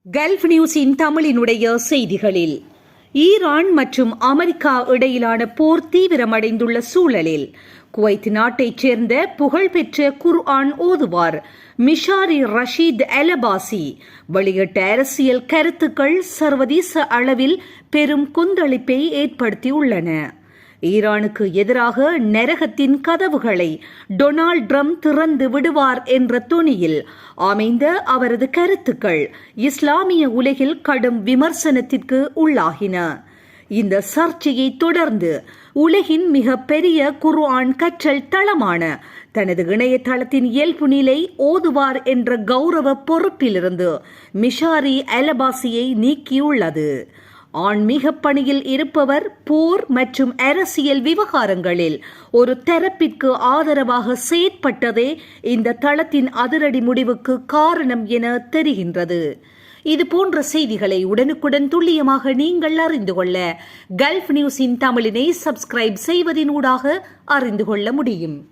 Gulf நியூஸின் தமிழினுடைய செய்திகளில் Iran மற்றும் அமெரிக்கா இடையிலான போர் தீவிரமடைந்துள்ள சூழலில் குவைத் நாட்டைச் சேர்ந்த புகழ்பெற்ற குர்ஆன் ஓதுவார் மிஷாரி ரஷீத் அலபாசி வெளியிட்ட அரசியல் கருத்துக்கள் சர்வதேச அளவில் பெரும் கொந்தளிப்பை ஏற்படுத்தியுள்ளன. ஈரானுக்கு எதிராக நரகத்தின் கதவுகளை டொனால்ட் ட்ரம்ப் திறந்து விடுவார் என்ற தொனியில் அமைந்த அவரது கருத்துக்கள் இஸ்லாமிய உலகில் கடும் விமர்சனத்திற்கு உள்ளாகின. இந்த சர்ச்சையை தொடர்ந்து உலகின் மிக பெரிய குர்ஆன் கற்றல் தளமான தனது இணையதளத்தின் இயல்பு நிலை ஓதுவார் என்ற கௌரவ பொறுப்பிலிருந்து மிஷாரி அலபாசியை நீக்கியுள்ளது. ஆன்மீக பணியில் இருப்பவர் போர் மற்றும் அரசியல் விவகாரங்களில் ஒரு தரப்பிற்கு ஆதரவாக செயற்பட்டதே இந்த தளத்தின் அதிரடி முடிவுக்கு காரணம் என தெரிகின்றது. இது போன்ற செய்திகளை உடனுக்குடன் துல்லியமாக நீங்கள் அறிந்து கொள்ள கல்ஃப் நியூஸின் தமிழினை சப்ஸ்கிரைப் செய்வதினூடாக அறிந்து கொள்ள முடியும்.